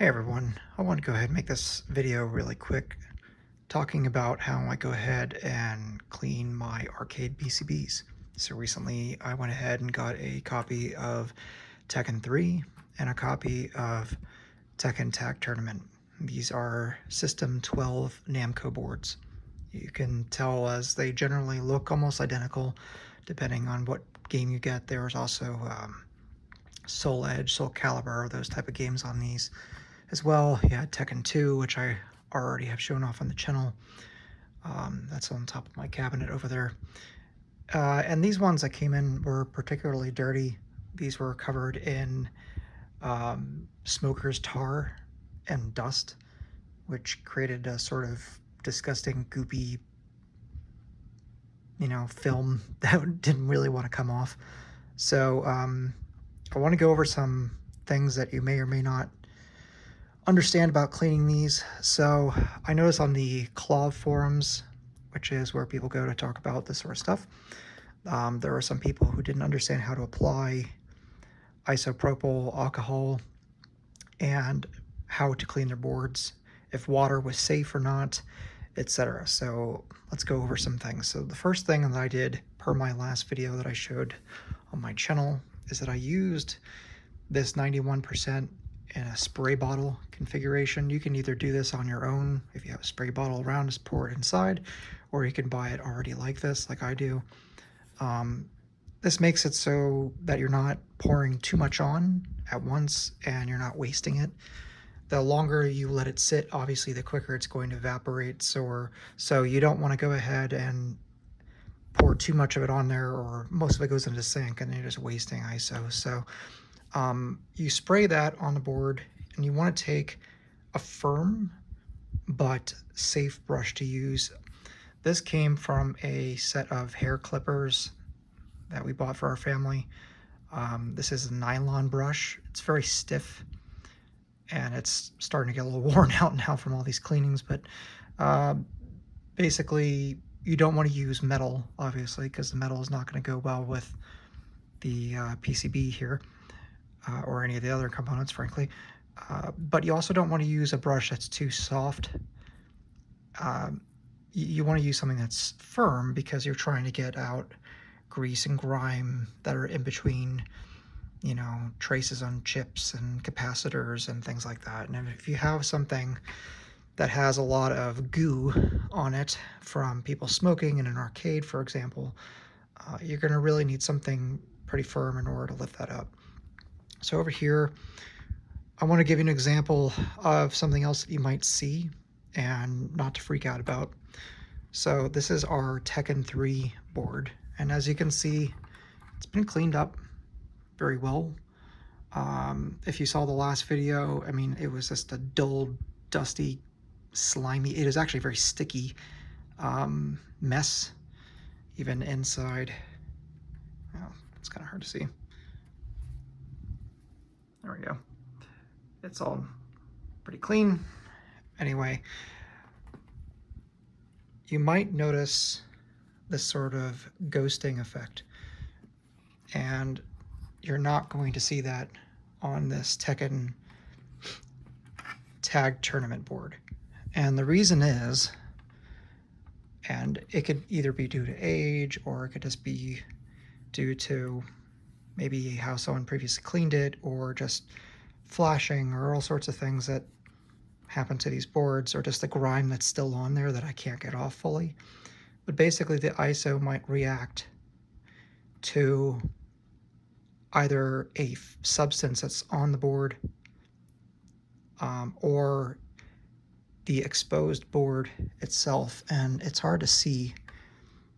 Hey everyone, I want to go ahead and make this video really quick talking about how I go ahead and clean my arcade PCBs. So recently I went ahead and got a copy of Tekken 3 and a copy of Tekken Tag Tournament. These are System 12 Namco boards. You can tell as they generally look almost identical depending on what game you get. There's also Soul Edge, Soul Calibur, those type of games on these as well. Yeah, Tekken 2, which I already have shown off on the channel. That's on top of my cabinet over there. And these ones that came in were particularly dirty. These were covered in smoker's tar and dust, which created a sort of disgusting, goopy, film that didn't really want to come off. So I want to go over some things that you may or may not understand about cleaning these. So I noticed on the Claw forums, which is where people go to talk about this sort of stuff, there are some people who didn't understand how to apply isopropyl alcohol and how to clean their boards, if water was safe or not, etc. So let's go over some things. So the first thing that I did per my last video that I showed on my channel is that I used this 91% in a spray bottle configuration. You can either do this on your own if you have a spray bottle around, just pour it inside, or you can buy it already like this, like I do. This makes it so that you're not pouring too much on at once and you're not wasting it. The longer you let it sit, obviously the quicker it's going to evaporate. So you don't want to go ahead and pour too much of it on there, or most of it goes into the sink and you're just wasting ISO. So you spray that on the board, and you want to take a firm but safe brush to use. This came from a set of hair clippers that we bought for our family. This is a nylon brush. It's very stiff, and it's starting to get a little worn out now from all these cleanings, but basically you don't want to use metal, obviously, because the metal is not going to go well with the PCB here. Or any of the other components, frankly. But you also don't want to use a brush that's too soft. You want to use something that's firm because you're trying to get out grease and grime that are in between, traces on chips and capacitors and things like that. And if you have something that has a lot of goo on it from people smoking in an arcade, for example, you're going to really need something pretty firm in order to lift that up. So over here, I want to give you an example of something else that you might see and not to freak out about. So this is our Tekken 3 board, and as you can see, it's been cleaned up very well. If you saw the last video, I mean, it was just a dull, dusty, slimy, it is actually very sticky mess, even inside. Well, it's kind of hard to see. There we go. It's all pretty clean. Anyway, you might notice this sort of ghosting effect, and you're not going to see that on this Tekken Tag Tournament board. And the reason is, and it could either be due to age, or it could just be due to maybe how someone previously cleaned it, or just flashing, or all sorts of things that happen to these boards, or just the grime that's still on there that I can't get off fully. But basically the ISO might react to either a substance that's on the board or the exposed board itself, and it's hard to see.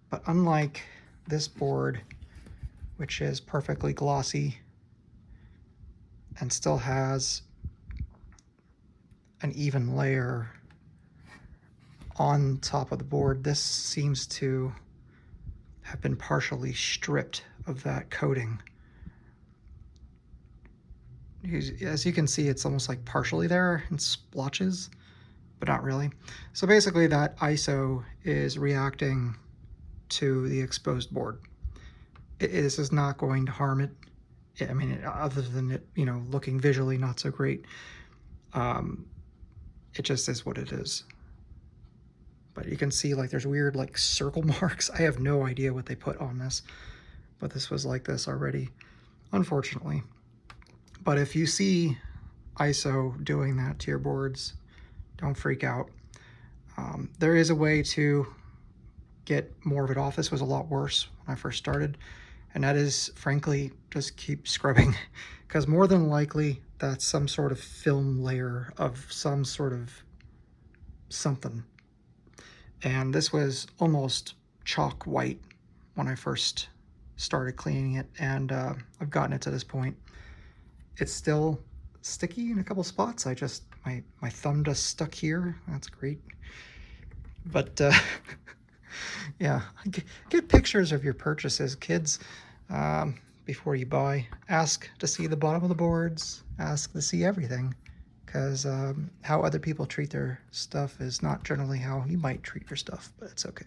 But unlike this board, which is perfectly glossy and still has an even layer on top of the board, this seems to have been partially stripped of that coating. As you can see, it's almost like partially there in splotches, but not really. So basically that ISO is reacting to the exposed board. This is not going to harm it. I mean, other than it, looking visually not so great. Um, it just is what it is. But you can see like there's weird like circle marks. I have no idea what they put on this, but this was like this already, unfortunately. But if you see ISO doing that to your boards, don't freak out. There is a way to get more of it off. This was a lot worse when I first started, and that is, frankly, just keep scrubbing, because more than likely that's some sort of film layer of some sort of something. And this was almost chalk white when I first started cleaning it, and I've gotten it to this point. It's still sticky in a couple spots. My thumb just stuck here. That's great. But yeah, get pictures of your purchases, kids, before you buy. Ask to see the bottom of the boards. Ask to see everything, because how other people treat their stuff is not generally how you might treat your stuff, but it's okay.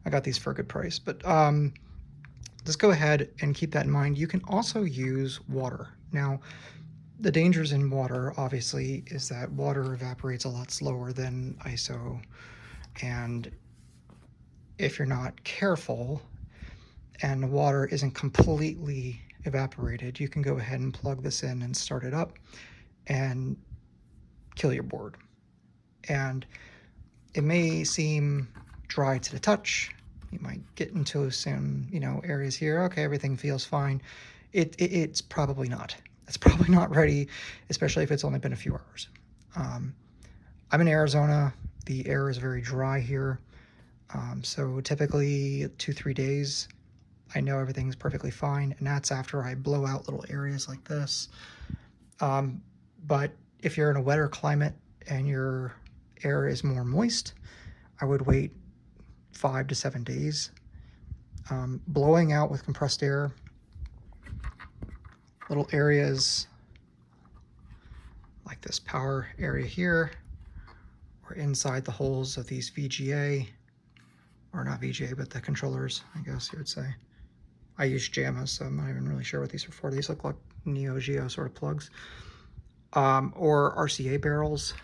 I got these for a good price, but just go ahead and keep that in mind. You can also use water. Now, the dangers in water, obviously, is that water evaporates a lot slower than ISO, and if you're not careful and the water isn't completely evaporated, you can go ahead and plug this in and start it up and kill your board. And it may seem dry to the touch. You might get into some, areas here. Okay, everything feels fine. It's probably not. It's probably not ready, especially if it's only been a few hours. I'm in Arizona. The air is very dry here. So typically 2-3 days, I know everything's perfectly fine, and that's after I blow out little areas like this. But if you're in a wetter climate and your air is more moist, I would wait 5 to 7 days. Blowing out with compressed air, little areas like this power area here, or inside the holes of these VGA, or not VGA, but the controllers, I guess you would say. I use JAMAs, so I'm not even really sure what these are for. These look like Neo Geo sort of plugs. Or RCA barrels,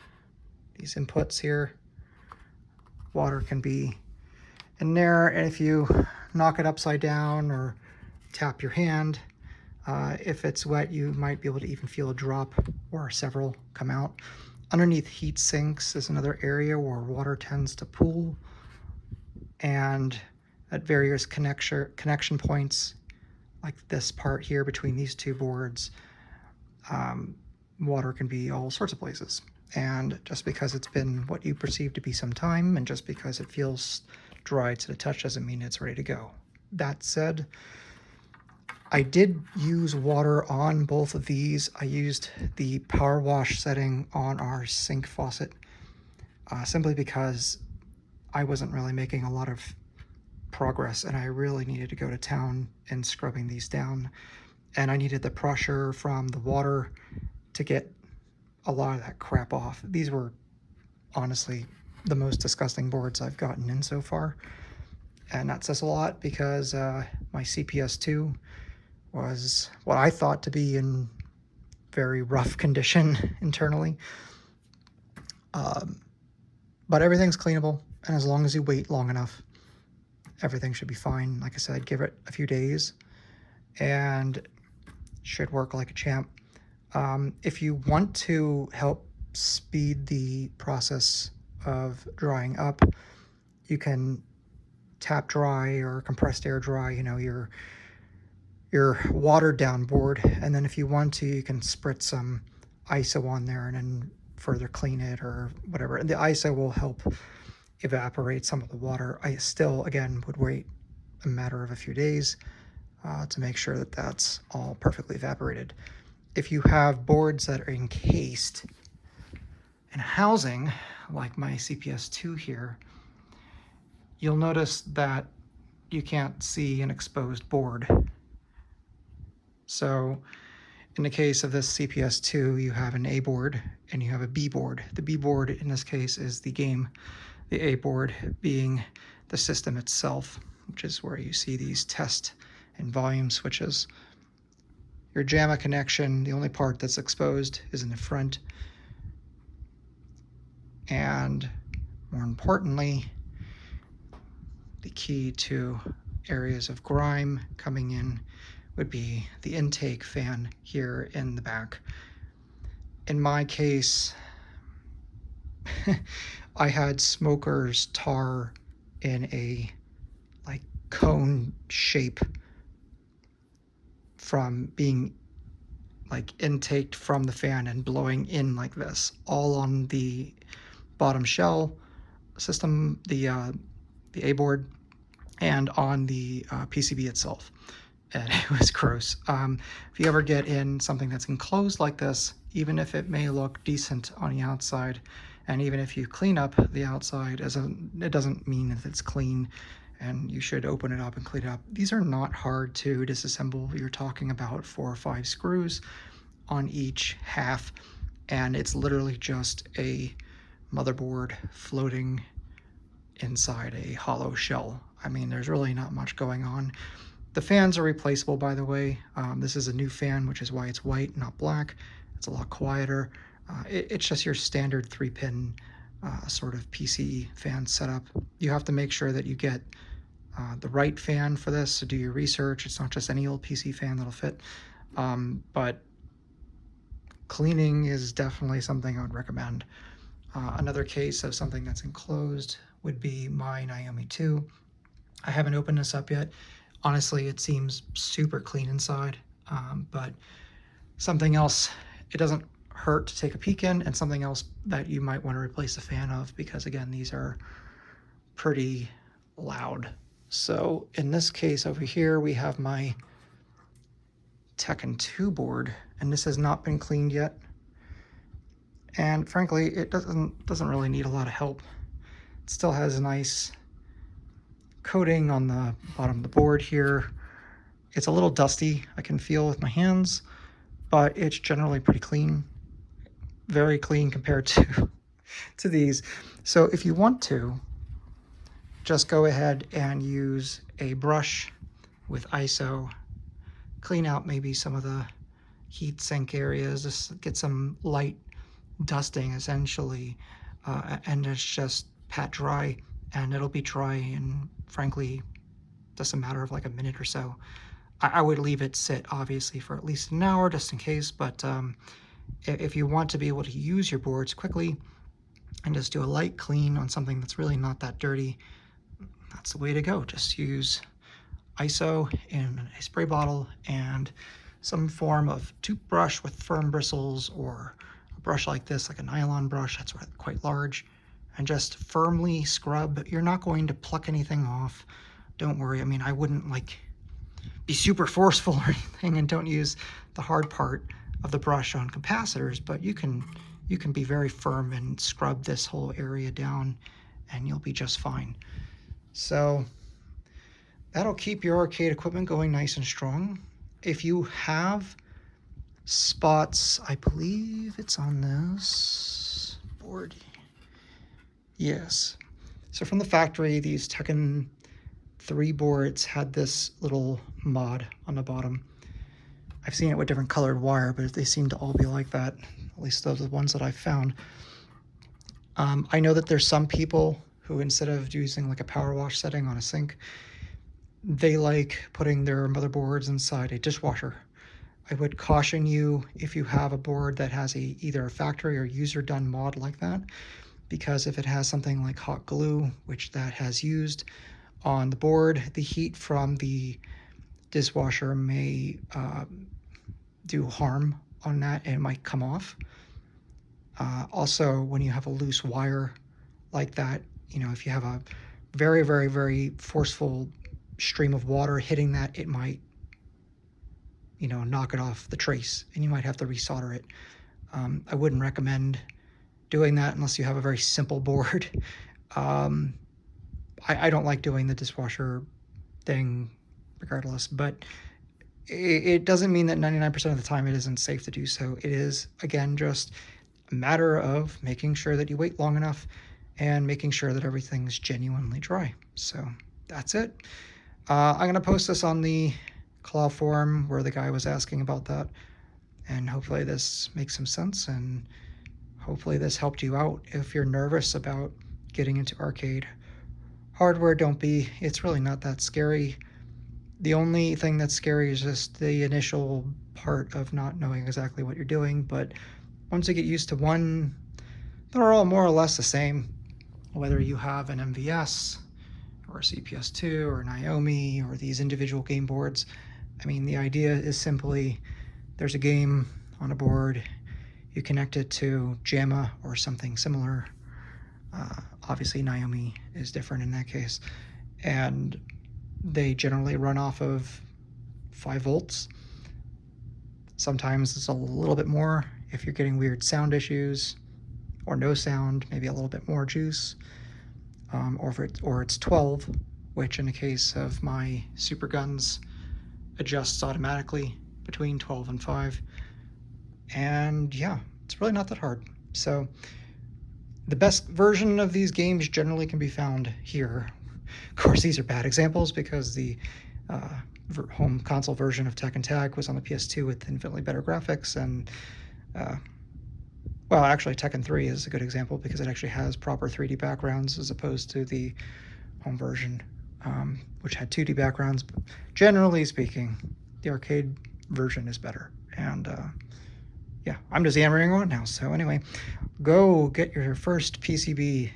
these inputs here. Water can be in there, and if you knock it upside down or tap your hand, if it's wet, you might be able to even feel a drop or several come out. Underneath heat sinks is another area where water tends to pool, and at various connection points, like this part here between these two boards, water can be all sorts of places. And just because it's been what you perceive to be some time, and just because it feels dry to the touch, doesn't mean it's ready to go. That said, I did use water on both of these. I used the power wash setting on our sink faucet, simply because I wasn't really making a lot of progress, and I really needed to go to town in scrubbing these down, and I needed the pressure from the water to get a lot of that crap off. These were honestly the most disgusting boards I've gotten in so far, and that says a lot, because my CPS2 was what I thought to be in very rough condition internally, but everything's cleanable, and as long as you wait long enough, everything should be fine. Like I said, give it a few days and should work like a champ. If you want to help speed the process of drying up, you can tap dry or compressed air dry, your watered down board, and then if you want to, you can spritz some ISO on there and then further clean it or whatever. And the ISO will help evaporate some of the water. I still, again, would wait a matter of a few days to make sure that that's all perfectly evaporated. If you have boards that are encased in housing, like my CPS2 here, you'll notice that you can't see an exposed board. So in the case of this CPS2, you have an A board and you have a B board. The B board in this case is the game, the A board being the system itself, which is where you see these test and volume switches. Your JAMA connection, the only part that's exposed is in the front. And more importantly, the key to areas of grime coming in would be the intake fan here in the back. In my case, I had smoker's tar in a like cone shape from being like intaked from the fan and blowing in like this, all on the bottom shell system, the A board, and on the PCB itself. And it was gross. If you ever get in something that's enclosed like this, even if it may look decent on the outside, and even if you clean up the outside, it doesn't mean that it's clean, and you should open it up and clean it up. These are not hard to disassemble. You're talking about 4 or 5 screws on each half, and it's literally just a motherboard floating inside a hollow shell. I mean, there's really not much going on. The fans are replaceable, by the way. This is a new fan, which is why it's white, not black. It's a lot quieter. It's just your standard 3-pin sort of PC fan setup. You have to make sure that you get the right fan for this, so do your research. It's not just any old PC fan that'll fit. But cleaning is definitely something I would recommend. Another case of something that's enclosed would be my Naomi 2. I haven't opened this up yet. Honestly, it seems super clean inside, but something else, it doesn't hurt to take a peek in, and something else that you might want to replace the fan of, because again, these are pretty loud. So in this case over here, we have my Tekken 2 board, and this has not been cleaned yet. And frankly, it doesn't really need a lot of help. It still has a nice coating on the bottom of the board here. It's a little dusty, I can feel with my hands, but it's generally pretty clean. Very clean compared to these. So if you want to, just go ahead and use a brush with ISO, clean out maybe some of the heat sink areas, just get some light dusting essentially, and it's just pat dry, and it'll be dry in, frankly, just a matter of like a minute or so. I would leave it sit obviously for at least an hour just in case, but if you want to be able to use your boards quickly and just do a light clean on something that's really not that dirty, that's the way to go. Just use ISO in a spray bottle and some form of toothbrush with firm bristles, or a brush like this, like a nylon brush that's quite large, and just firmly scrub. You're not going to pluck anything off. Don't worry. I mean, I wouldn't like be super forceful or anything, and don't use the hard part of the brush on capacitors, but you can be very firm and scrub this whole area down, and you'll be just fine. So that'll keep your arcade equipment going nice and strong. If you have spots, I believe it's on this board. Yes. So from the factory, these Tekken 3 boards had this little mod on the bottom. I've seen it with different colored wire, but they seem to all be like that. At least those are the ones that I've found. I know that there's some people who, instead of using like a power wash setting on a sink, they like putting their motherboards inside a dishwasher. I would caution you, if you have a board that has either a factory or user done mod like that, because if it has something like hot glue, which that has used on the board, the heat from the dishwasher may do harm on that, and it might come off. Also, when you have a loose wire like that, you know, if you have a very, very, very forceful stream of water hitting that, it might, you know, knock it off the trace, and you might have to resolder it. I wouldn't recommend doing that unless you have a very simple board. I don't like doing the dishwasher thing regardless, but it doesn't mean that 99% of the time it isn't safe to do so. It is, again, just a matter of making sure that you wait long enough and making sure that everything's genuinely dry. So that's it. I'm going to post this on the claw forum where the guy was asking about that, and hopefully this makes some sense, and hopefully this helped you out. If you're nervous about getting into arcade hardware, don't be. It's really not that scary. The only thing that's scary is just the initial part of not knowing exactly what you're doing, but once you get used to one, they're all more or less the same. Whether you have an MVS or a CPS2 or Naomi or these individual game boards, I mean, the idea is simply there's a game on a board, you connect it to JAMA or something similar. Obviously, Naomi is different in that case. And they generally run off of 5 volts. Sometimes it's a little bit more if you're getting weird sound issues or no sound, maybe a little bit more juice. Or it's 12, which in the case of my Super Guns adjusts automatically between 12 and 5. And yeah, it's really not that hard. So the best version of these games generally can be found here. Of course, these are bad examples because the home console version of Tekken Tag was on the PS2 with infinitely better graphics, and well, actually Tekken 3 is a good example because it actually has proper 3D backgrounds as opposed to the home version, which had 2D backgrounds. But generally speaking, the arcade version is better. And yeah, I'm just yammering on now. So anyway, go get your first PCB.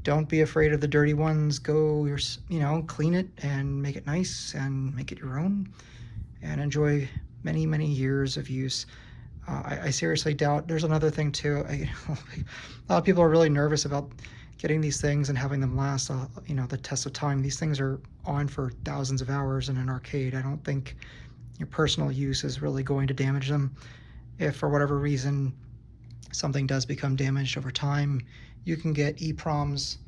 Don't be afraid of the dirty ones. Go, clean it and make it nice and make it your own and enjoy many, many years of use. I seriously doubt, there's another thing too. A lot of people are really nervous about getting these things and having them last, the test of time. These things are on for thousands of hours in an arcade. I don't think your personal use is really going to damage them. If for whatever reason something does become damaged over time, you can get EPROMs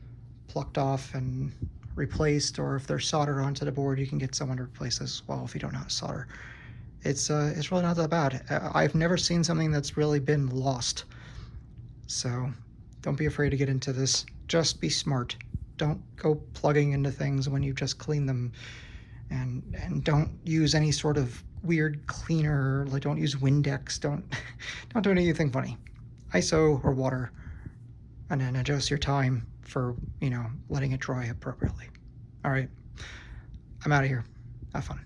plucked off and replaced, or if they're soldered onto the board, you can get someone to replace this as well if you don't know how to solder. It's really not that bad. I've never seen something that's really been lost. So don't be afraid to get into this. Just be smart. Don't go plugging into things when you just clean them, and don't use any sort of weird cleaner. Like, don't use Windex. Don't do anything funny. ISO or water, and then adjust your time for letting it dry appropriately. All right, I'm out of here. Have fun.